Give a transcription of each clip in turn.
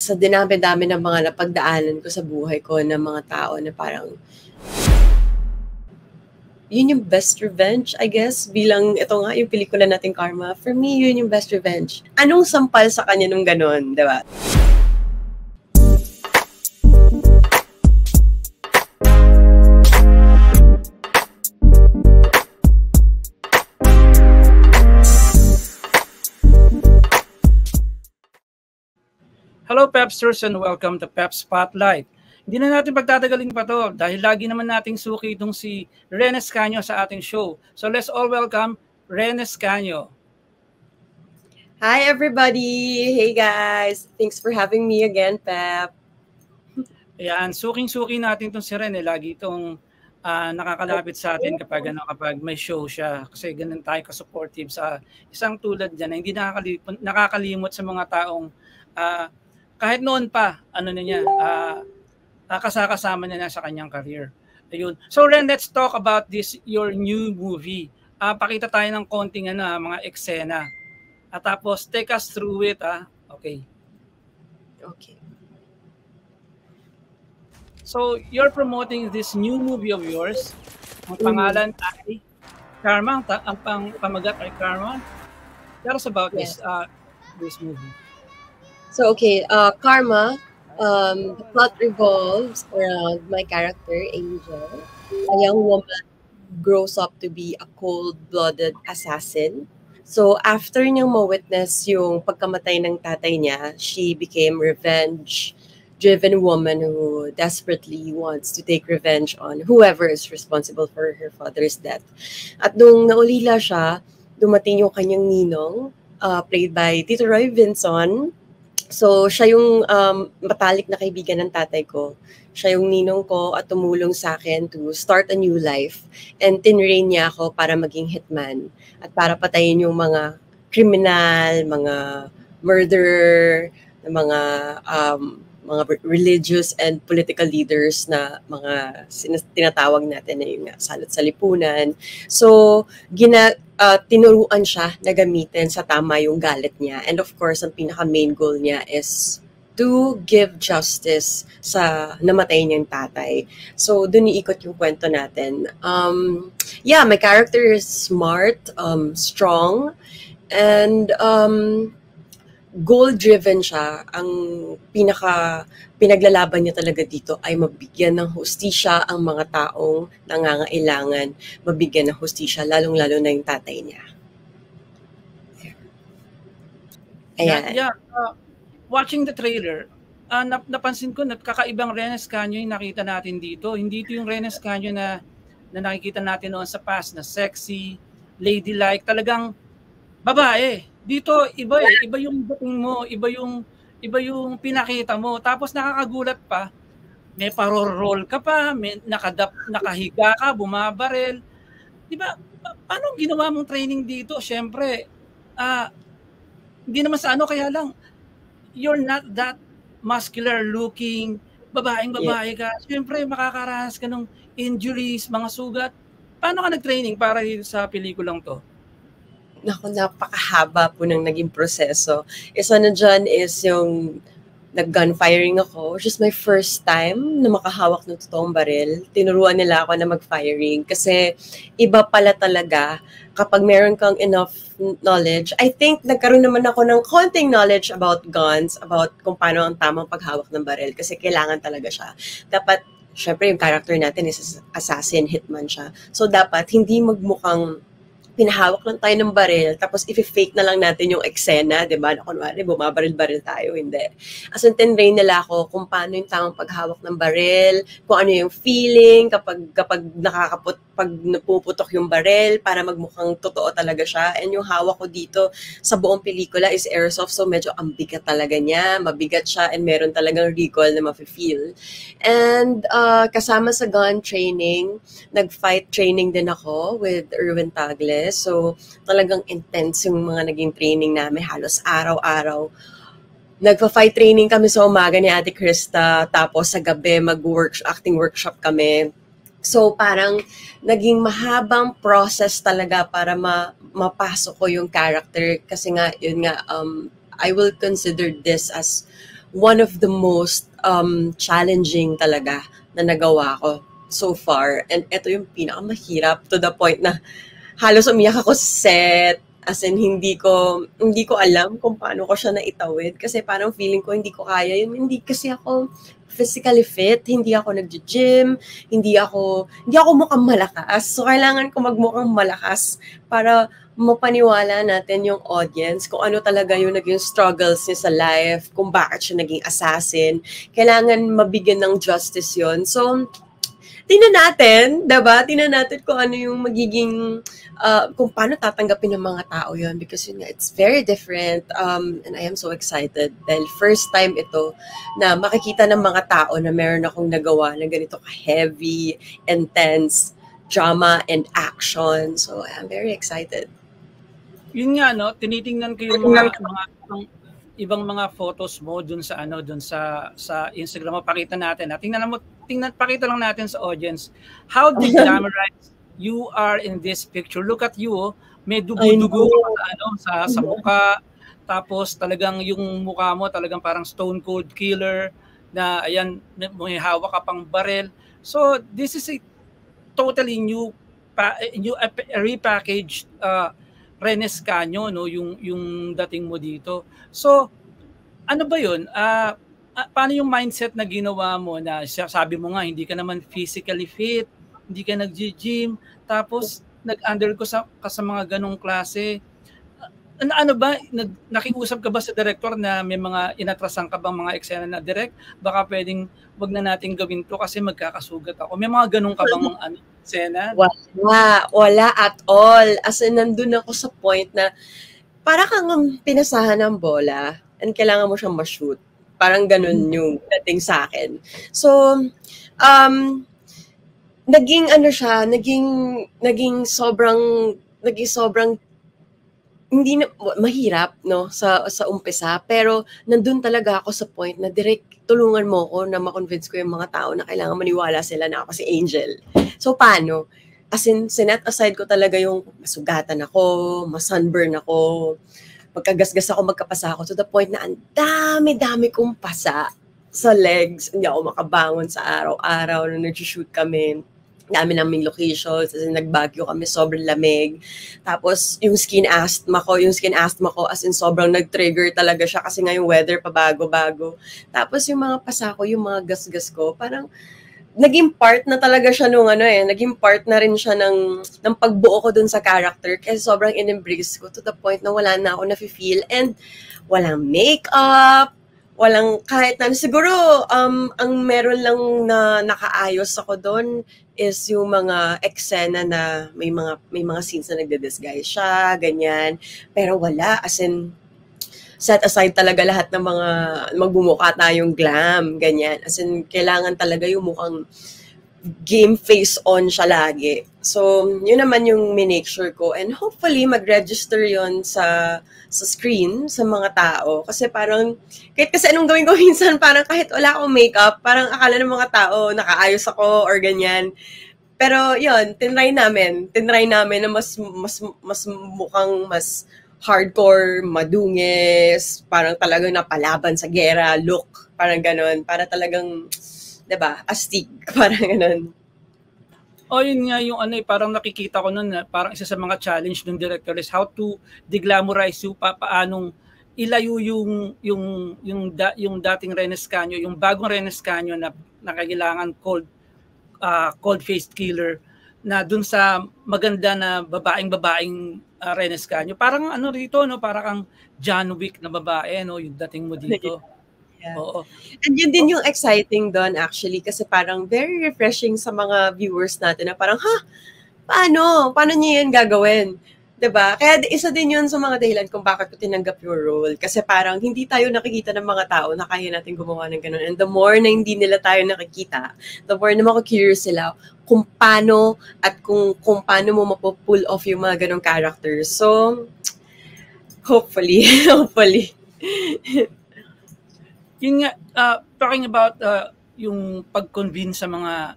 sa dinami-dami ng mga napagdaanan ko sa buhay ko ng mga tao na parang yun yung best revenge, I guess, bilang ito nga yung pelikula nating Karma. For me, yun yung best revenge. Anong sampal sa kanya nung ganun, di ba? Hello Pepsters and welcome to Pep Spotlight. Hindi na natin pagtatagalin pa to dahil lagi naman nating suki itong si Ren Escanio sa ating show. So let's all welcome Ren Escanio. Hi everybody! Hey guys! Thanks for having me again, Pep. Ayan, suking-suki natin itong si Ren. Lagi itong nakakalapit sa atin kapag may show siya. Kasi ganun tayo ka-supportive sa isang tulad dyan na hindi nakakalimot sa mga taong kahit noon pa, kasama niya na sa kanyang career. Ayun. So Ren, let's talk about your new movie. Pakita tayo ng konting mga eksena. At tapos, take us through it. Okay. Okay. So, you're promoting this new movie of yours. Ang pangalan ay Karma. Ang pamagat ay Karma. Tell us about this movie. So, okay, Karma, the plot revolves around my character, Angel. A young woman grows up to be a cold-blooded assassin. So, after niyang ma-witness yung pagkamatay ng tatay niya, she became revenge-driven woman who desperately wants to take revenge on whoever is responsible for her father's death. At nung naulila siya, dumating yung kanyang ninong, played by Tito Roy Vinson. So, siya yung matalik na kaibigan ng tatay ko. Siya yung ninong ko at tumulong sa akin to start a new life. And tinrain niya ako para maging hitman. At para patayin yung mga kriminal, mga murderer, mga religious and political leaders na mga tinatawag natin na yung salot sa lipunan. So, tinuruan siya na gamitin sa tama yung galit niya. And of course, ang pinaka-main goal niya is to give justice sa namatay niyang tatay. So, dun iikot yung kwento natin. My character is smart, strong, and goal-driven siya. Ang pinaglalaban niya talaga dito ay mabigyan ng hustisya ang mga taong nangangailangan, mabigyan ng hustisya, lalong-lalo na yung tatay niya. Ayan. Watching the trailer, napansin ko na kakaibang Ren Escanio yung nakita natin dito. Hindi ito yung Ren Escanio na nakikita natin noon sa past na sexy, ladylike, talagang babae. Dito iba yung dating mo, iba yung pinakita mo. Tapos nakakagulat pa, may parol ka pa, may nakahiga ka, bumabarel. 'Di ba? Paano ginawa mong training dito? Syempre, hindi naman sa kaya lang you're not that muscular looking, babae ka. Syempre makakaranas ka ng injuries, mga sugat. Paano ka nag-training para sa pelikulang to? Naku, napakahaba po ng naging proseso. Isa na dyan is yung nag-gunfiring ako, which is my first time na makahawak ng totoong baril. Tinuruan nila ako na mag-firing kasi iba pala talaga kapag meron kang enough knowledge. I think nagkaroon naman ako ng konting knowledge about guns, about kung paano ang tamang paghawak ng baril kasi kailangan talaga siya. Dapat, syempre yung character natin is assassin, hitman siya. So dapat hindi magmukhang pinahawak lang tayo ng baril, tapos i-fake na lang natin yung eksena, di ba? Na kunwari, bumabaril-baril tayo, hindi. As in, tinrain nila ako kung paano yung tamang paghawak ng baril, kung ano yung feeling kapag pag napuputok yung baril, para magmukhang totoo talaga siya. And yung hawak ko dito sa buong pelikula is airsoft, so medyo ang bigat talaga niya, mabigat siya, and meron talagang recoil na mafe-feel. And kasama sa gun training, nag-fight training din ako with Erwin Tagle. So, talagang intense yung mga naging training namin. Halos araw-araw. Nagpa-fight training kami sa umaga ni Ate Krista. Tapos sa gabi, acting workshop kami. So, parang naging mahabang process talaga para mapasok ko yung character. Kasi nga, yun nga, I will consider this as one of the most challenging talaga na nagawa ko so far. And ito yung pinakamahirap to the point na halos umiyak ako sa set. As in, hindi ko alam kung paano ko siya naitawid. Kasi parang feeling ko hindi ko kaya yun. Hindi kasi ako physically fit. Hindi ako nag-gym. Hindi ako mukhang malakas. So, kailangan ko magmukhang malakas para mapaniwala natin yung audience kung ano talaga yung naging struggles niya sa life, kung bakit siya naging assassin. Kailangan mabigyan ng justice yun. So, tingnan natin, diba? Tingnan natin kung ano yung magiging, kung paano tatanggapin ng mga tao yun. Because yun nga, it's very different. And I am so excited. Dahil first time ito na makikita ng mga tao na meron akong nagawa na ganito ka-heavy, intense, drama and action. So, I'm very excited. Yun nga, no? Tinitingnan ko yung mga ibang mga photos mo dun sa Instagram mo. Pakita natin. Pakita lang natin sa audience how glamorized you are in this picture. Look at you, oh. May dugo-dugo sa mukha. Tapos talagang yung mukha mo talagang parang stone cold killer na ayan, may hawak ka pang barel. So this is a totally new repackaged Renes Canyo, no, yung dating mo dito. So ano ba 'yun? Paano yung mindset na ginawa mo na sabi mo nga hindi ka naman physically fit, hindi ka nag-gym, tapos nag-undergo ka sa mga ganong klase. Ano ba, nakiusap ka ba sa director na may mga inatrasan ka bang mga eksena na direct? Baka pwedeng wag na natin gawin to kasi magkakasugat ako. May mga ganong ka bang eksena? Wala at all. As in, nandun ako sa point na para kang pinasahan ng bola and kailangan mo siyang ma-shoot. Parang ganun yung dating sa akin. So, naging sobrang hindi na mahirap, no, sa umpisa, pero nandun talaga ako sa point na direct tulungan mo ko na ma-convince ko yung mga tao na kailangan maniwala sila na ako si Angel. So paano? As in, sinet aside ko talaga yung masugatan ako, masunburn ako, magkagasgas ako, magkapasa ako to the point na ang dami-dami kong pasa sa legs. Hindi ako makabangon sa araw-araw na nag-shoot kami. Dami naming locations, as in nagbagyo kami, sobrang lamig. Tapos yung skin asthma ko as in sobrang nag-trigger talaga siya kasi nga yung weather pabago-bago. Tapos yung mga pasa ko, yung mga gasgas ko, parang naging part na talaga siya naging part na rin siya ng pagbuo ko dun sa character kasi sobrang in-embrace ko to the point na wala na ako nafe-feel and walang makeup, walang kahit na siguro ang meron lang na nakaayos ako doon is yung mga eksena na may mga scenes na nagde-disguise siya, ganyan. Pero wala, as in set aside talaga lahat ng mga magbumukha tayong glam, ganyan. As in kailangan talaga yung mukhang game face on siya lagi. So, yun naman yung minake sure ko. And hopefully, mag-register yun sa screen, sa mga tao. Kasi parang, kahit kasi anong gawin ko minsan, parang kahit wala akong makeup, parang akala ng mga tao, nakaayos ako or ganyan. Pero yun, tinry namin na mas mukhang mas hardcore, madungis, parang talagang napalaban sa gera, look, parang ganon. Para talagang, diba, astig, parang ganon. Yun nga yung parang nakikita ko nun na parang isa sa mga challenge ng director is how to deglamorize you, paanong ilayo yung dating Renes Canyo, yung bagong Renes Canyo na kailangan cold-faced killer na dun sa maganda na babaeng Renes Canyo. Parang rito, no, parang kang John Wick na babae, no, yung dating mo dito. Yeah. Oo. And yun din yung exciting doon actually kasi parang very refreshing sa mga viewers natin na parang, paano niyo yan gagawin? 'Di ba? Kaya isa din yun sa mga dahilan kung bakit ko tinanggap yung role kasi parang hindi tayo nakikita ng mga tao na kaya natin gumawa ng ganun. And the more na hindi nila tayo nakikita, the more na mako-curious sila kung paano at kung paano mo mapo-pull off yung mga ganung characters. So, hopefully. Yun nga, talking about yung pag-convince sa mga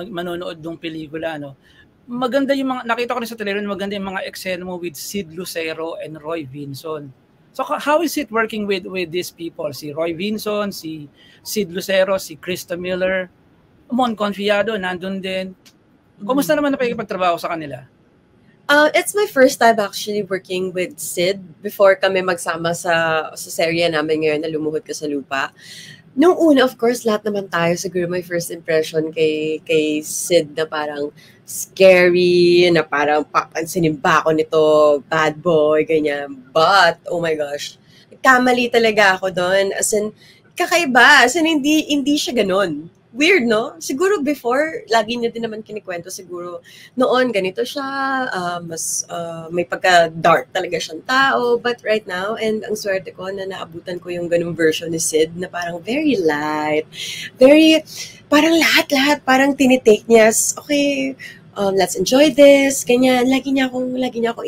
manonood ng pelikula, no? Maganda yung mga, nakita ko rin sa trailer, maganda yung mga eksena mo with Sid Lucero and Roy Vinson. So how is it working with these people? Si Roy Vinson, si Sid Lucero, si Krista Miller, Mon Confiado, nandun din. Kumusta naman na pakikipagtrabaho sa kanila? It's my first time actually working with Sid before kami magsama sa serye namin ngayon na Lumuhod Ka sa Lupa. Nung una, of course, lahat naman tayo, siguro my first impression kay Sid na parang scary, na parang papansinin ba ako nito, bad boy, ganyan. But, oh my gosh, kamali talaga ako doon. As in, kakaiba. As in, hindi siya ganun. Weird, no? Siguro before, lagi niya din naman kinikwento, siguro noon ganito siya, mas may pagka-dark talaga siyang tao. But right now, and ang swerte ko na naabutan ko yung ganung version ni Sid na parang very light, very, parang lahat-lahat, parang tinitake niya, okay, let's enjoy this, ganyan. Lagi niya akong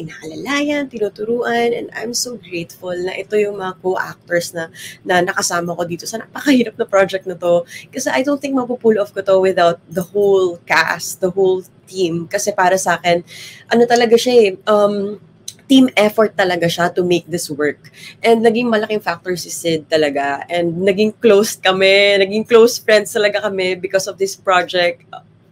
inaalalayan, tinuturuan, and I'm so grateful na ito yung mga co-actors na nakasama ko dito sa napakahirap na project na to. Kasi I don't think mapupull off ko to without the whole cast, the whole team. Kasi para sa akin, ano talaga siya team effort talaga siya to make this work. And naging malaking factor si Sid talaga. And naging close kami, naging close friends talaga kami because of this project.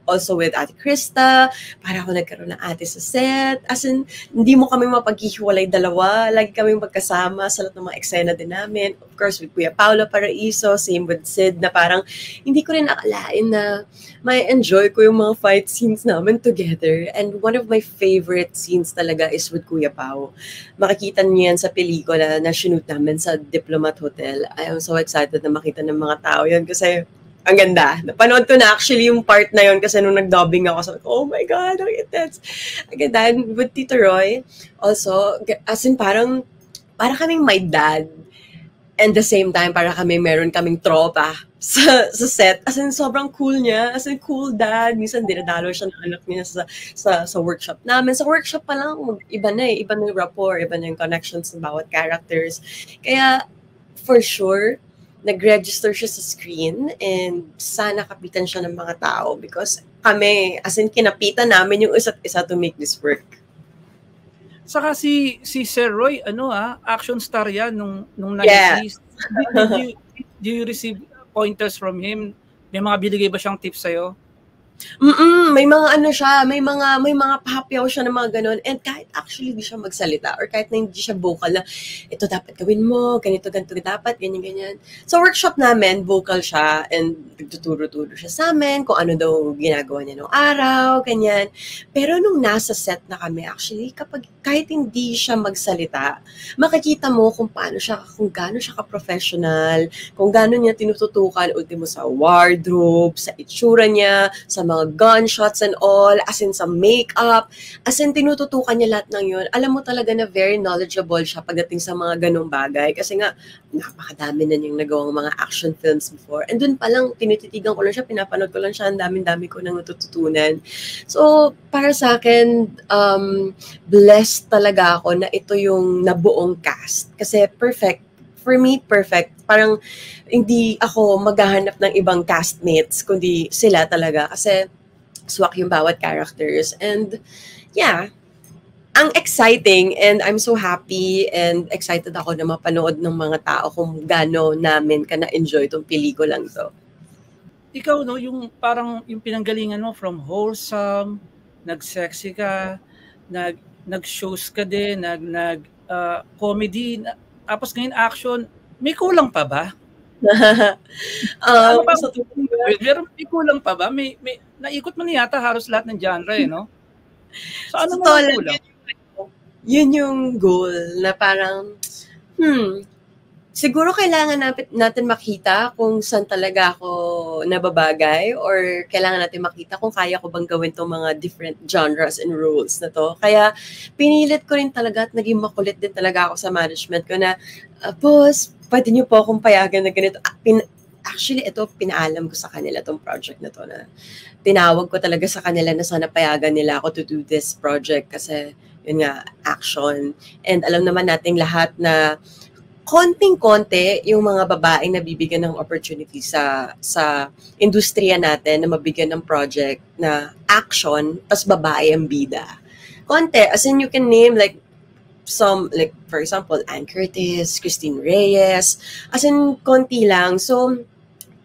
Also with Ate Krista, para ako nagkaroon ng ate sa set. As in, hindi mo kami mapaghihiwalay dalawa. Lagi kami magkasama sa lahat ng mga eksena din namin. Of course, with Kuya Paolo Paraiso, same with Sid, na parang hindi ko rin akalain na may enjoy ko yung mga fight scenes namin together. And one of my favorite scenes talaga is with Kuya Pao. Makikita niyo yan sa pelikula na shoot namin sa Diplomat Hotel. I am so excited na makita ng mga tao yan kasi ang ganda. Napanood ko na actually yung part na yun kasi nung nag-dubbing ako, sabi ko, oh my God, ang intense. Ang ganda. And with Tito Roy, also, as in parang kaming my dad. And the same time, para meron kaming tropa sa set. As in, sobrang cool niya. As in, cool dad. Minsan, dinadalo siya ng anak niya sa workshop namin. Sa workshop pa lang, iba na Iba na yung rapport, iba na yung connections ng bawat characters. Kaya, for sure, nag-register siya sa screen and sana kapitan siya ng mga tao because kami, as in kinapitan namin yung isa't isa to make this work. Saka si Sir Roy, action star yan nung 90s. Yeah. Do you receive pointers from him? May mga binigay ba siyang tips sa'yo? May mga siya, may mga pahapyaw siya ng mga ganun. And kahit actually di siya magsalita or kahit na hindi siya vocal na ito dapat gawin mo, ganito dapat, ganyan. Sa workshop namin, vocal siya and nagtuturo-turo siya sa amin kung ano daw ginagawa niya nung araw, ganyan. Pero nung nasa set na kami, actually, kahit hindi siya magsalita, makikita mo kung gaano siya ka-professional, kung gaano niya tinututukan ultimo sa wardrobe, sa itsura niya, sa mga gunshots and all, as in sa makeup, as in tinututukan niya lahat ng yun. Alam mo talaga na very knowledgeable siya pagdating sa mga ganong bagay. Kasi nga, napakadami na niyang nagawang mga action films before. And dun palang, tinititigan ko lang siya, pinapanood ko lang siya, ang dami-dami ko nang natututunan. So, para sa akin, blessed talaga ako na ito yung nabuong cast. Kasi perfect. For me, perfect. Parang hindi ako maghahanap ng ibang castmates, kundi sila talaga. Kasi swak yung bawat characters. And yeah, ang exciting and I'm so happy and excited ako na mapanood ng mga tao kung gaano namin ka na-enjoy itong pelikulang to. Ikaw, yung parang yung pinanggalingan mo from wholesome, nag-sexy ka, nag-shows ka din, comedy, tapos ngayon action, may kulang pa ba? May kulang pa ba? May naikot mo na yata halos lahat ng genre, no? So ano mo kulang? Yun yung goal na parang, siguro kailangan natin makita kung saan talaga ako nababagay or kailangan natin makita kung kaya ko bang gawin itong mga different genres and roles na to. Kaya pinilit ko rin talaga at naging makulit din talaga ako sa management ko na, boss, pwede niyo po akong payagan na ganito. Actually, ito, pinaalam ko sa kanila itong project na to na tinawag ko talaga sa kanila na sana payagan nila ako to do this project kasi yun nga, action. And alam naman nating lahat na konting-konti yung mga babaeng nabibigyan ng opportunity sa industriya natin na mabigyan ng project na action, tas babae ang bida. Konti, as in you can name like some, like, for example, Ann Curtis, Christine Reyes, as in, konti lang. So,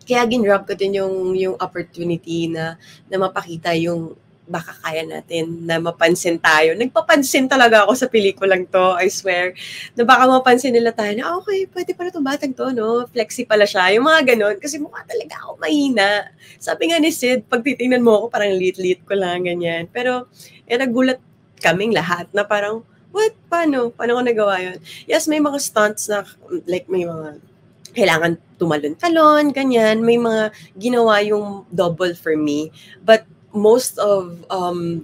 kaya ginrab ko din yung opportunity na mapakita yung baka kaya natin, na mapansin tayo. Nagpapansin talaga ako sa pelikulang to, I swear. Na baka mapansin nila tayo na, okay, pwede pala itong batang to, no? Flexy pala siya. Yung mga ganon, kasi mukha talaga ako mahina. Sabi nga ni Sid, pag titingnan mo ako, parang lit-lit ko lang, ganyan. Pero, nagulat kaming lahat na parang, what? Paano? Paano ko nagawa yun? Yes, may mga stunts na, like, may mga kailangan tumalon-talon, ganyan. May mga ginawa yung double for me. But most of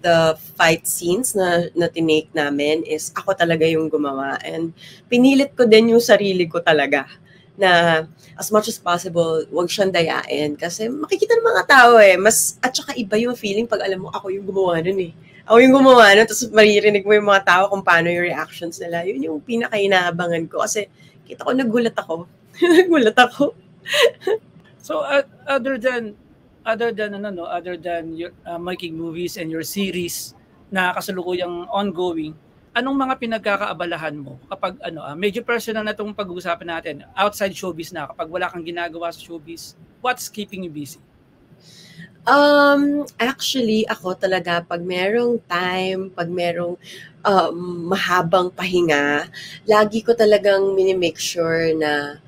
the fight scenes na tinake namin is ako talaga yung gumawa. And pinilit ko din yung sarili ko talaga na as much as possible, wag siyang dayain. Kasi makikita ng mga tao at saka iba yung feeling pag alam mo ako yung gumawa nun eh. Ako yung gumawa nun, tapos maririnig mo yung mga tao kung paano yung reactions nila. Yun yung pinaka-inaabangan ko. Kasi kita ko, nagulat ako. Nagulat ako. So other than your making movies and your series na kasalukuyang ongoing, anong mga pinagkakaabalahan mo kapag medyo personal na itong pag-uusapan natin, outside showbiz na, kapag wala kang ginagawa sa showbiz, what's keeping you busy? Actually, ako talaga pag merong time, pag merong mahabang pahinga, lagi ko talagang minimake sure na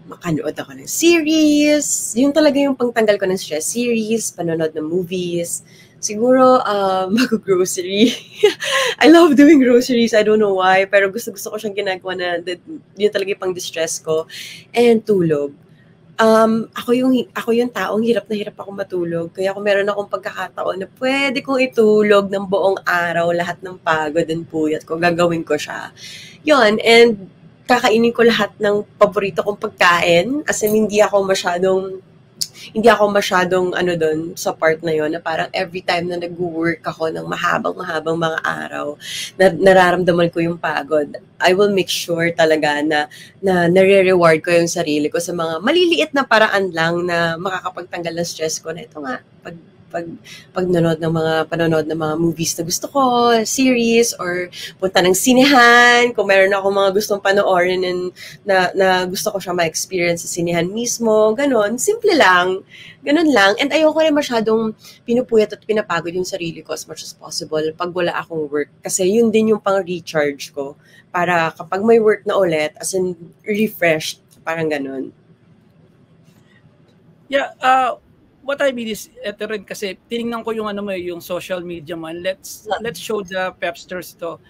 makanood ako ng series. Yung talaga yung pangtanggal ko ng stress, series, panonood ng movies. Siguro, mag-grocery. I love doing groceries. I don't know why. Pero gusto ko siyang ginagawa na yun talaga yung pang-distress ko. And tulog. Ako yung taong hirap na hirap ako matulog. Kaya kung meron akong pagkakataon na pwede kong itulog ng buong araw, lahat ng pagod and puyat ko, gagawin ko siya. Yun, and kakainin ko lahat ng paborito kong pagkain. As in, hindi ako masyadong doon sa part na yon na parang every time na nag-work ako ng mahabang mga araw, na nararamdaman ko yung pagod. I will make sure talaga na nare-reward ko yung sarili ko sa mga maliliit na paraan lang na makakapagtanggal ng stress ko. Na ito nga, panonood ng mga movies na gusto ko, series, or punta ng sinehan, kung meron ako mga gustong panoorin na gusto ko siya ma-experience sa sinehan mismo, ganon, simple lang, ganon lang. And ayoko rin masyadong pinupuyat at pinapagod yung sarili ko as much as possible pag wala akong work, kasi yun din yung pang-recharge ko, para kapag may work na ulit, as in refreshed, parang ganon. Yeah, what I mean is, ito rin kasi tinignan ko yung yung social media man. Let's show the Pepsters to.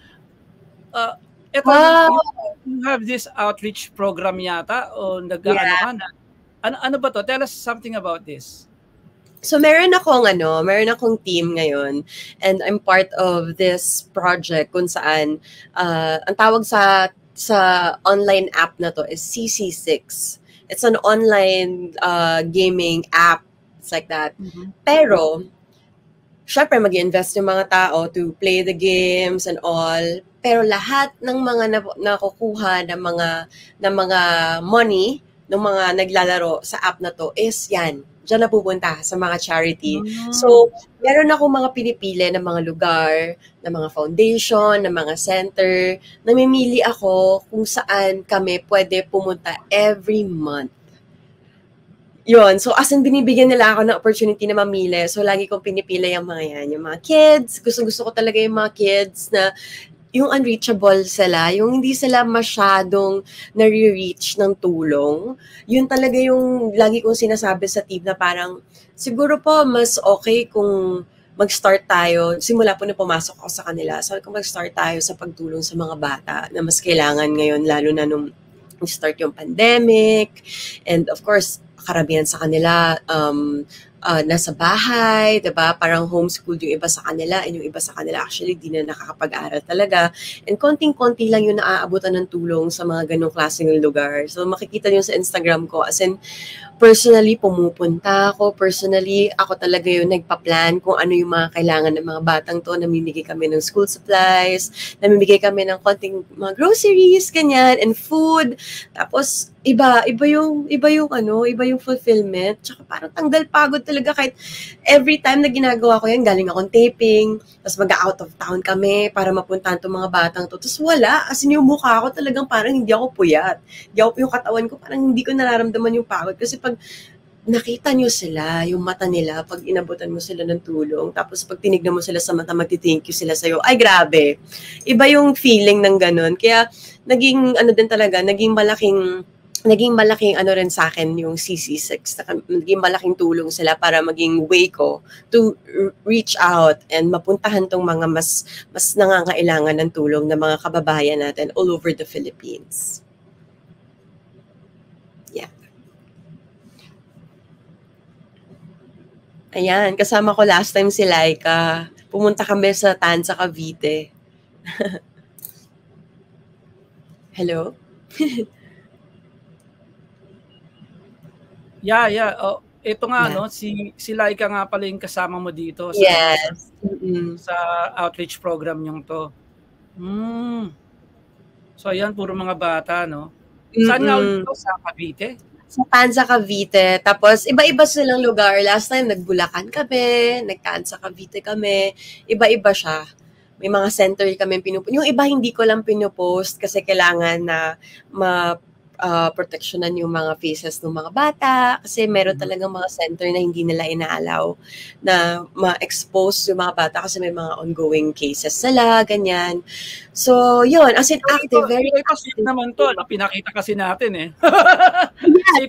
Ito, Wow! You have this outreach program yata o ano ba to? Tell us something about this. So meron akong team ngayon, and I'm part of this project kung saan ang tawag sa online app na to is CC6. It's an online gaming app. It's like that. Mm-hmm. Pero, syempre mag-invest yung mga tao to play the games and all. Pero lahat ng mga nakukuha ng mga money ng mga naglalaro sa app na to is yan. Diyan napupunta sa mga charity. Mm-hmm. So, meron akong mga pinipili ng mga lugar, ng mga foundation, ng mga center. Namimili ako kung saan kami pwede pumunta every month. Yun. So, as in, binibigyan nila ako ng opportunity na mamili. So, lagi kong pinipili yung mga yan. Yung mga kids. Gusto ko talaga yung mga kids na yung unreachable sila. Yung hindi sila masyadong nare-reach ng tulong. Yun talaga yung lagi kong sinasabi sa team na parang, siguro po, mas okay kung mag-start tayo. Simula po na pumasok ako sa kanila. Sabi ko, mag-start tayo sa pagtulong sa mga bata na mas kailangan ngayon, lalo na nung start yung pandemic. And of course, karamihan sa kanila nasa bahay, diba? Parang homeschooled yung iba sa kanila, and yung iba sa kanila actually di na nakakapag-aral talaga. And konting-konti lang yung naaabutan ng tulong sa mga ganong klaseng lugar. So makikita niyo sa Instagram ko, as in, personally, pumupunta ako. Personally, ako talaga yung nagpa-plan kung ano yung mga kailangan ng mga batang to. Namimigay kami ng school supplies, namimigay kami ng konting mga groceries, ganyan, and food. Tapos, iba yung fulfillment. Tsaka parang tanggal pagod talaga kahit every time na ginagawa ko yan, galing akong taping, tapos mag-out of town kami para mapuntahan itong mga batang to. Tapos wala, as in yung mukha ko talagang parang hindi ako puyat. Yung katawan ko parang hindi ko nararamdaman yung pagod. Kasi pag nakita nyo sila, yung mata nila, pag inabutan mo sila ng tulong, tapos pag tinignan mo sila sa mata, magti-thank you sila sa'yo, ay grabe. Iba yung feeling ng ganun. Kaya naging malaking ano rin sa akin yung CC6. Naging malaking tulong sila para maging way ko to reach out and mapuntahan tong mga mas nangangailangan ng tulong ng mga kababayan natin all over the Philippines. Yeah. Ayan, kasama ko last time si Laika. Pumunta kami sa Tanza, Cavite. Hello? Yeah. Oh, ito nga, Yeah. no, si Laika nga pala yung kasama mo dito sa, Yes. sa outreach program yung to. So, ayan, puro mga bata, no? Saan nga ulit ito? Sa Cavite? Sa Tanza, Cavite. Tapos, iba-iba silang lugar. Last time, nagbulakan kami, nagtanza Cavite kami. Iba-iba siya. May mga center kami pinupost. Yung iba, hindi ko lang pinupost kasi kailangan na proteksyonan yung mga faces ng mga bata kasi meron talagang mga center na hindi nila inaalaw na ma-expose yung mga bata kasi may mga ongoing cases sila, ganyan. So, yun. As in, active, very active naman to. Pinakita kasi natin eh.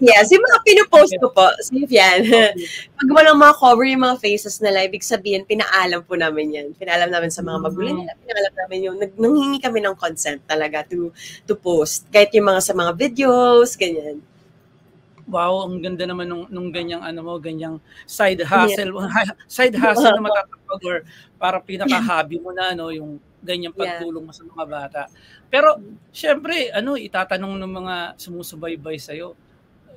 Yes. Yung mga pinupost ko po, safe yan. Pag walang mga cover yung mga faces nila, ibig sabihin, pinaalam po namin yan. Pinaalam namin sa mga magulang nila, pinaalam namin yung, nanghingi kami ng consent talaga to post. Kahit yung mga sa mga videos, ganyan. Wow, ang ganda naman nung ganyang ganyang side hustle. Side hustle na matatapag or para pinaka-hobby mo na yung ganyang pagtulong mo sa mga bata. Pero syempre, itatanong ng mga sumusubaybay sa iyo.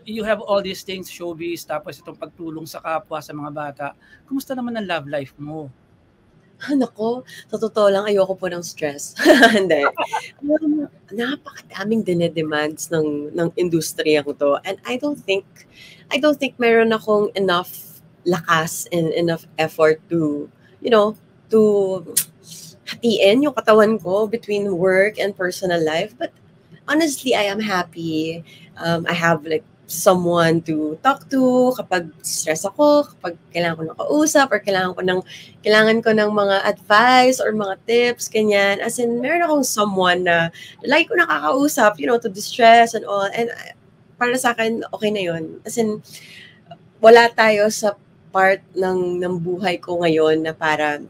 You have all these things, showbiz, tapos itong pagtulong sa kapwa, sa mga bata. Kumusta naman ang love life mo? Nako, sa totoo lang, ayoko po ng stress. Hindi. Napakadaming dinedemands ng industriya ko to. And I don't think meron akong enough lakas and enough effort to hatiin yung katawan ko between work and personal life. But honestly, I am happy. I have like someone to talk to kapag stress ako, kapag kailangan ko ng kausap or kailangan ko ng mga advice or mga tips, ganyan. As in, meron akong someone na like ko nakakausap, to distress and all. And para sa akin, okay na yun. As in, wala tayo sa part ng buhay ko ngayon na para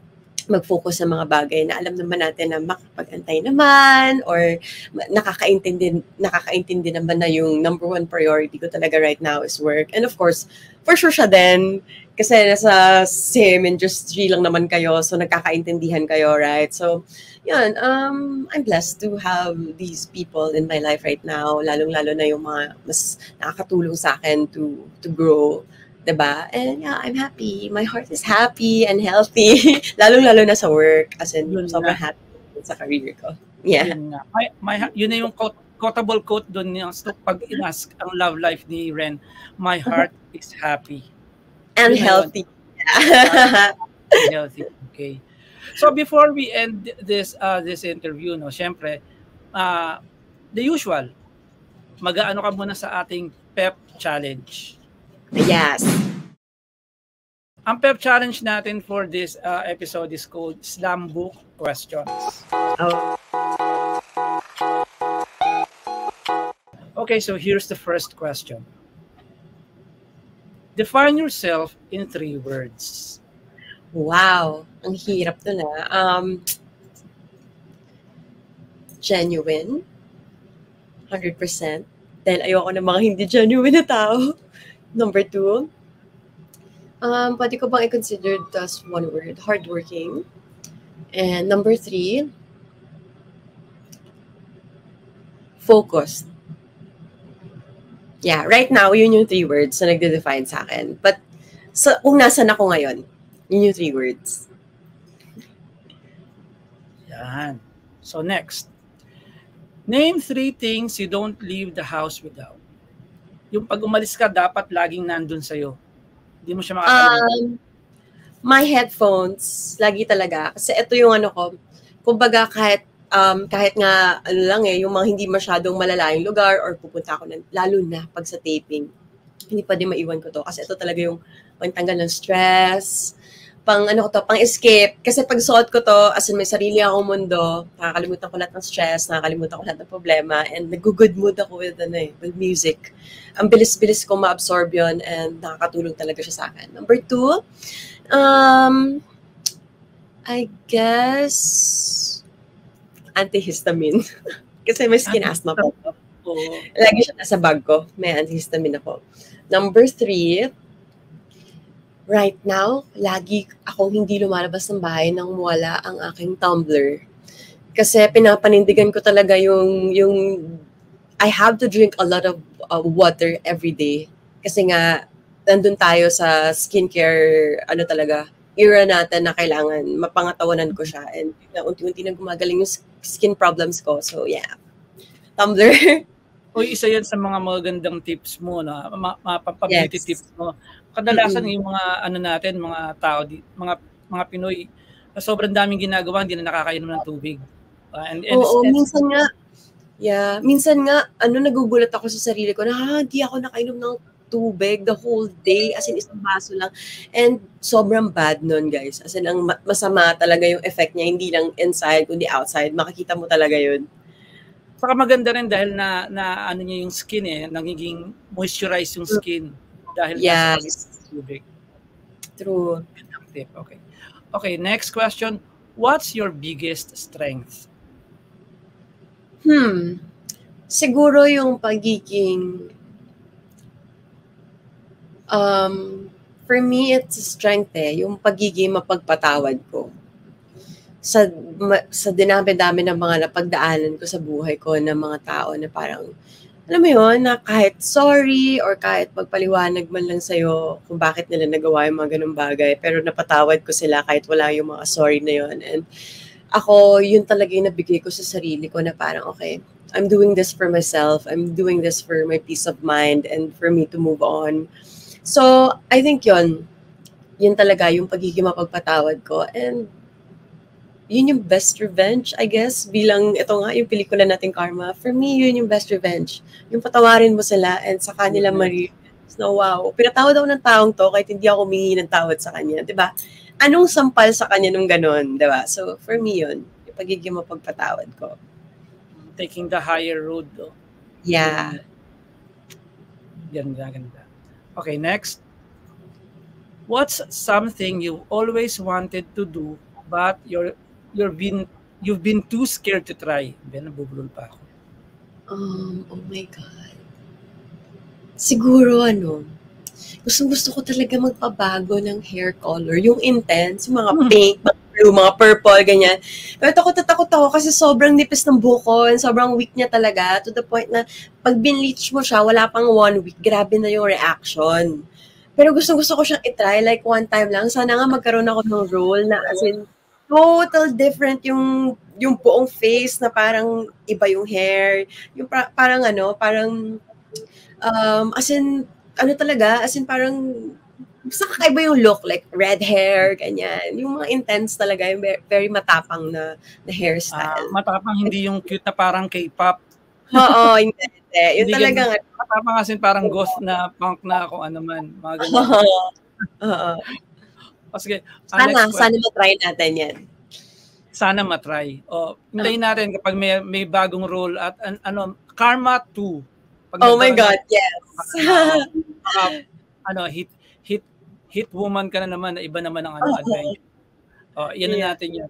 mag-focus sa mga bagay na alam naman natin na makapag-antay naman or nakakaintindi naman na yung number one priority ko talaga right now is work. And of course, for sure siya din kasi nasa same industry lang naman kayo, so nagkakaintindihan kayo, right? So, yun, I'm blessed to have these people in my life right now, lalong-lalo na yung mga mas nakakatulong sa akin to grow. Diba? And yeah, I'm happy. My heart is happy and healthy. Lalong-lalo na sa work. As in, sobrang happy sa career ko. Yeah. Yun na yung quotable quote doon pag inask ang love life ni Ren. My heart is happy. And healthy. Healthy. Okay. So before we end this interview, syempre, the usual, mag-aano ka muna sa ating PEP challenge. Yes. Ang PEP challenge natin for this episode is called Slam Book Questions. Okay, so here's the first question. Define yourself in 3 words. Wow, ang hirap to na. Genuine, 100%. Dahil ayoko ng mga hindi genuine na tao. Number 2, pwede ko bang i-consider as 1 word, hardworking. And number 3, focused. Yeah, right now, yun yung 3 words na nagde-define sa akin. But kung nasan ako ngayon, yun yung 3 words. Yan. So next, name 3 things you don't leave the house without. Yung pag umalis ka, dapat laging nandun sa'yo. Hindi mo siya makakalimutan. My headphones, lagi talaga. Kasi ito yung ano ko, kumbaga kahit nga, ano lang yung mga hindi masyadong malalayong lugar or pupunta ako, lalo na pag sa taping, hindi pa din maiwan ko to. Kasi ito talaga yung pangtanggal ng stress, pang escape. Kasi pag suot ko to, as in may sarili akong mundo, nakakalimutan ko lahat ng stress, nakakalimutan ko lahat ng problema, and nag-good mood ako with music. Ang bilis-bilis ko ma-absorb yun, and nakakatulong talaga siya sa akin. Number 2, I guess antihistamine. Kasi may skin asthma po. Lagi siya nasa bag ko. May antihistamine ako. Number 3, right now, lagi akong hindi lumalabas ng bahay nang wala ang aking tumbler. Kasi pinapanindigan ko talaga yung I have to drink a lot of water every day. Kasi nga, nandun tayo sa skincare, era natin na kailangan mapangatawanan ko siya. And unti-unti na gumagaling yung skin problems ko. So, yeah. Tumbler. Uy, isa yan sa mga magandang tips mo, na beauty tips mo. Kadalasan yung mga mga tao, mga Pinoy, sobrang daming ginagawa, hindi na nakakainom ng tubig. Minsan nga, nagugulat ako sa sarili ko na hindi ako nakainom ng tubig the whole day, as in isang baso lang. And sobrang bad nun, guys. As in, ang masama talaga yung effect niya, hindi lang inside, kundi outside. Makikita mo talaga yun. Saka maganda rin dahil na niya yung skin nagiging moisturize yung skin dahil sa tubig. True. Okay. Okay, next question. What's your biggest strength? Siguro yung pagiging for me, it's strength yung pagiging mapagpatawad ko. Sa dinami-dami ng mga napagdaanan ko sa buhay ko ng mga tao na parang, alam mo yun, na kahit sorry or kahit magpaliwanag man lang sa'yo kung bakit nila nagawa yung mga ganung bagay, pero napatawad ko sila kahit wala yung mga sorry na yun. And ako, yun talaga yung nabigay ko sa sarili ko na parang, okay, I'm doing this for myself. I'm doing this for my peace of mind and for me to move on. So, I think yun talaga yung pagiging mapagpatawad ko. And yun yung best revenge, I guess, bilang ito nga, yung pelikula nating Karma. For me, yun yung best revenge. Yung patawarin mo sila and sa kanila ma-realize na, wow, pinatawad ako ng taong to kahit hindi ako humingi ng tawad sa kanya. Diba? Anong sampal sa kanya nung ganun? Diba? So, for me yun, yung pagiging mapagpatawad ko. Taking the higher road. Yeah. Ganda. Okay, next. What's something you always wanted to do but you've been too scared to try? Nabubulol pa ako. Oh my God. Siguro gusto ko talaga magpabago ng hair color. Yung intense, yung mga pink, mga blue, mga purple, ganyan. Pero takot ako kasi sobrang nipis ng buko and sobrang weak niya talaga to the point na pag binleach mo siya, wala pang 1 week, grabe na yung reaction. Pero gusto ko siyang itry, like one time lang. Sana nga magkaroon ako ng role na as in, total different yung buong face na parang iba yung hair. Yung parang as in, parang basta kakaiba yung look, like red hair, ganyan. Yung mga intense talaga, yung very matapang na hairstyle. Matapang, hindi yung cute na parang K-pop. Oo, hindi. Yung talaga nga. Matapang kasi parang ghost na punk na kung ano man. Mga ganyan. Oo. Sige. Sana matry natin yan. Sana matry. Hintayin natin kapag may bagong role at Karma 2. Oh my God, yes. Hit woman ka na naman, na iba naman ang adventure. Yan na natin yan.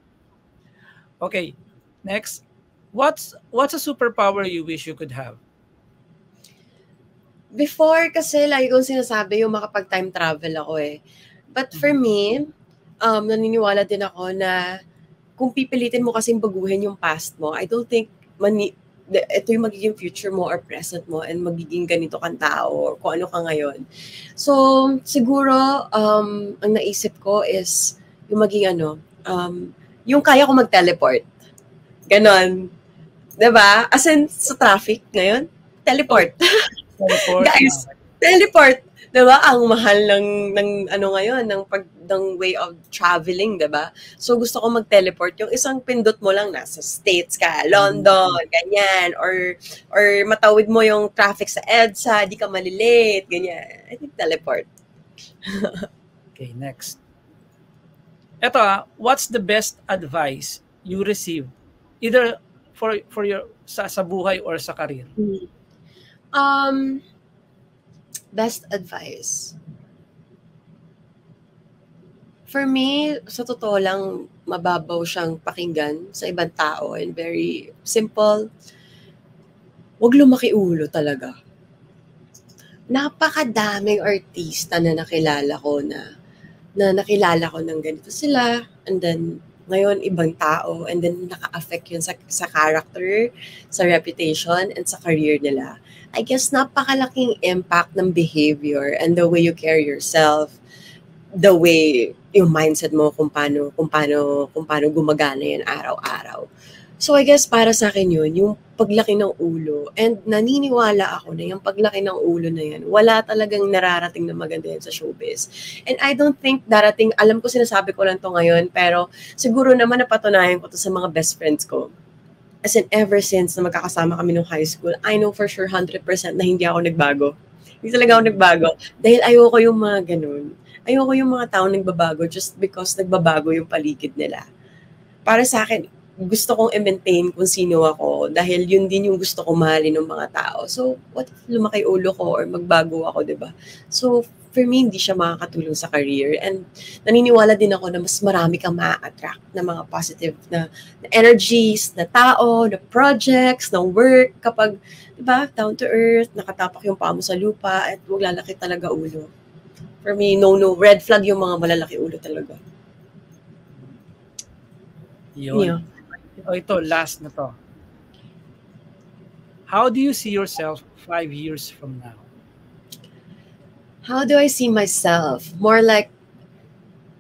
Okay, next. What's a superpower you wish you could have? Before kasi lagi kong sinasabi yung makapag-time travel ako But for me, naniniwala din ako na kung pipilitin mo kasing baguhin yung past mo, I don't think ito yung magiging future mo or present mo and magiging ganito kang tao or kung ano ka ngayon. So, siguro, ang naisip ko is yung maging yung kaya ko mag-teleport. Ganon. Diba? As in, sa traffic ngayon, teleport. Teleport. Guys, teleport. 'Di ba? Ang mahal ng ano ngayon, ng way of traveling, 'di ba? So gusto ko mag-teleport, yung isang pindot mo lang nasa States ka, London, ganyan, or matawid mo yung traffic sa EDSA, di ka malilate, ganyan. I think teleport. Okay, next. Ito what's the best advice you receive either for your sa buhay or sa career? Best advice. For me, sa totoo lang, mababaw siyang pakinggan sa ibang tao and very simple. Huwag lumaki ulo talaga. Napakadaming artista na nakilala ko ng ganito sila, and then ngayon ibang tao, and then naka-affect yun sa character, sa reputation, and sa career nila. I guess napakalaking impact ng behavior and the way you carry yourself, the way yung mindset mo kung paano gumagana yan araw-araw. So I guess para sa akin yun, yung paglaki ng ulo, and naniniwala ako na yung paglaki ng ulo na yan, wala talagang nararating na maganda yan sa showbiz. And I don't think darating, alam ko sinasabi ko lang to ngayon, pero siguro naman napatunayan ko to sa mga best friends ko. As in, ever since na magkakasama kami nung high school, I know for sure 100% na hindi ako nagbago. Hindi talaga ako nagbago. Dahil ayoko yung mga ganun. Ayoko yung mga taong nagbabago just because nagbabago yung paligid nila. Para sa akin, gusto kong i-maintain kung sino ako dahil yun din yung gusto kong mahalin ng mga tao. So, what if lumaki ulo ko or magbago ako, diba? So, for me, hindi siya makakatulong sa career. And naniniwala din ako na mas marami kang ma-attract na mga positive na energies, na tao, na projects, na work, kapag, diba, down to earth, nakatapak yung paa mo sa lupa, at huwag lalaki talaga ulo. For me, no, red flag yung mga malalaki ulo talaga. Yun. Yeah. Ito, last na to. How do you see yourself 5 years from now? How do I see myself? More like,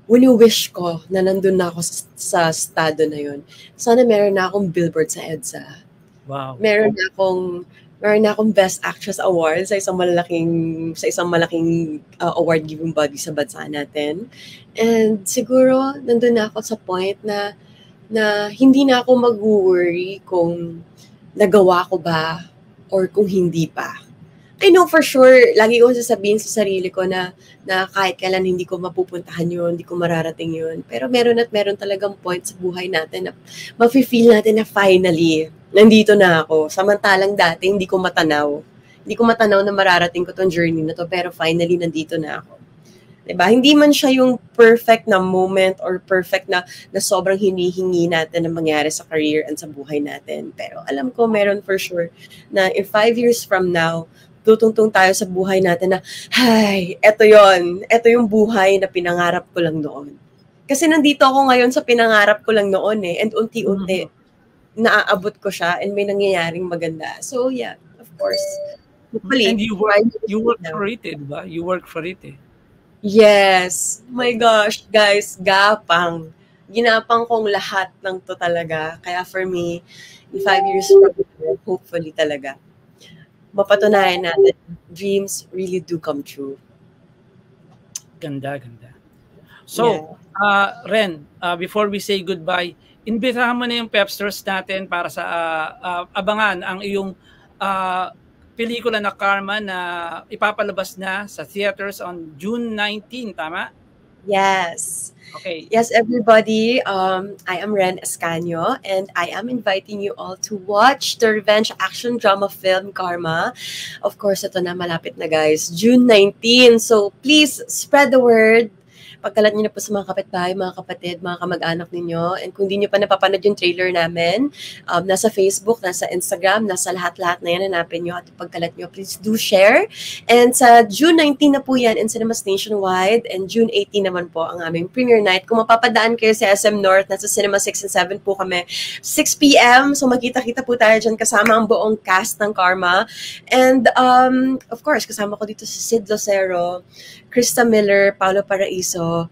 wini-wish ko na nandun na ako sa estado na yun. Sana meron na akong billboard sa EDSA. Wow. Meron na akong Best Actress Award sa isang malaking award-giving body sa bansa natin. And siguro, nandun na ako sa point na hindi na ako mag-worry kung nagawa ko ba or kung hindi pa. I know for sure, lagi ko sasabihin sa sarili ko na kahit kailan hindi ko mapupuntahan yun, hindi ko mararating yun. Pero meron talagang point sa buhay natin na mafe-feel natin na finally, nandito na ako. Samantalang dati, hindi ko matanaw. Hindi ko matanaw na mararating ko tong journey na to, pero finally, nandito na ako. Diba? Hindi man siya yung perfect na moment or perfect na sobrang hinihingi natin na mangyari sa career and sa buhay natin. Pero alam ko, meron for sure na in 5 years from now, tutungtong tayo sa buhay natin na, hay, eto yung buhay na pinangarap ko lang noon. Kasi nandito ako ngayon sa pinangarap ko lang noon and unti-unti, naaabot ko siya and may nangyayaring maganda. So yeah, of course. Hopefully, and you work for it, diba? You work for it Yes. My gosh, guys, gapang. Ginapang kong lahat ng to talaga. Kaya for me, in 5 years from now, hopefully talaga, mapatunayan natin, dreams really do come true. Ganda. So, yeah. Ren, before we say goodbye, imbitahan mo na yung Pepsters natin para sa abangan ang iyong pelikula na Karma na ipapalabas na sa theaters on June 19, tama? Yes. Okay. Yes, everybody. I am Ren Escanio, and I am inviting you all to watch the revenge action drama film Karma. Of course, ito na, malapit na guys. June 19. So please spread the word. Pagkalat niyo na po sa mga kapitbahay, mga kapatid, mga kamag-anak ninyo. And kung di niyo pa napapanood yung trailer namin, nasa Facebook, nasa Instagram, nasa lahat-lahat na yan, hanapin niyo at pagkalat niyo. Please do share. And sa June 19 na po yan in cinemas nationwide, and June 18 naman po ang aming premiere night. Kung mapapadaan kayo sa SM North, nasa Cinema 6 and 7 po kami, 6 p.m. So magkita-kita po tayo dyan kasama ang buong cast ng Karma. And of course, kasama ko dito si Sid Lucero, Krista Miller, Paolo Paraiso,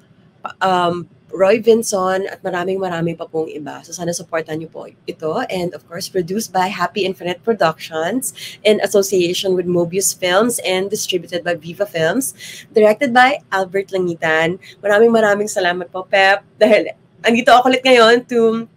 Roy Vinson, at maraming pa pong iba. So sana supportan niyo po ito. And of course, produced by Happy Infinite Productions in association with Mobius Films and distributed by Viva Films. Directed by Albert Langitan. Maraming salamat po, Pep. Dahil andito ako ulit ngayon to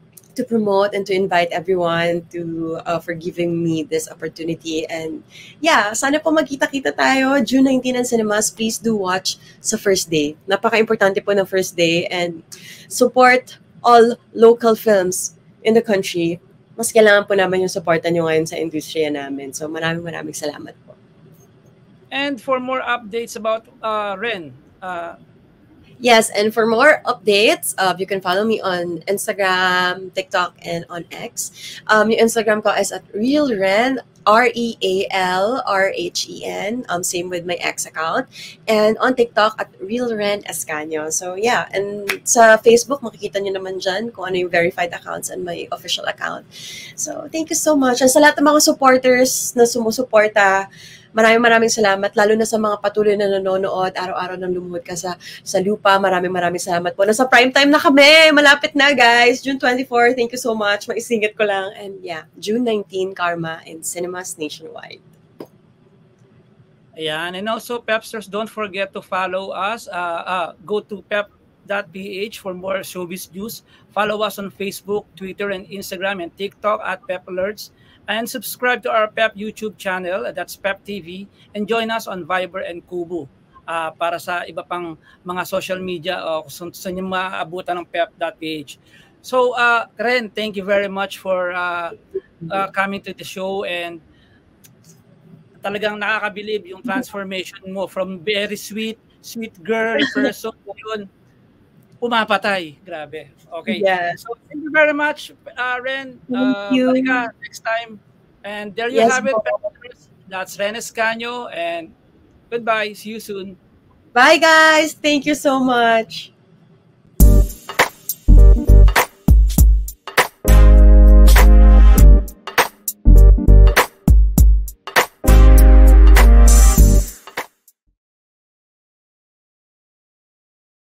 promote and to invite everyone to for giving me this opportunity. And yeah, sana po magkita-kita tayo June 19 in cinemas. Please do watch sa first day. Napaka-importante po ng first day, and support all local films in the country. Mas kailangan po naman yung supportan nyo ngayon sa industriya namin. So maraming salamat po. And for more updates about Ren, yes, and for more updates, you can follow me on Instagram, TikTok, and on X. Yung Instagram ko is at RealRen, RealRhen. Same with my X account. And on TikTok at RealRen Escanio. So yeah, and sa Facebook, makikita nyo naman dyan kung ano yung verified accounts and my official account. So thank you so much. And sa lahat ng mga supporters na sumusuporta, maraming salamat, lalo na sa mga patuloy na nanonood, araw-araw nang lumuhod ka sa lupa. Maraming salamat po. Nasa prime time na kami. Malapit na, guys. June 24. Thank you so much. Maisingit ko lang. And yeah, June 19, Karma in cinemas nationwide. Ayan. And also, Pepsters, don't forget to follow us. Go to pep.ph for more showbiz news. Follow us on Facebook, Twitter, and Instagram, and TikTok at Pep Alerts. And subscribe to our Pep YouTube channel, that's Pep TV, and join us on Viber and Kubu para sa iba pang mga social media kung sa inyo maabutan ng pep.ph. So, Ren, thank you very much for coming to the show, and talagang nakakabilib yung transformation mo from very sweet girl person yun, pumapatay. Grabe. Okay. Yes. So, thank you very much, Ren. Thank you. Next time. And there you have it. That's Ren Escanio. And goodbye. See you soon. Bye, guys. Thank you so much.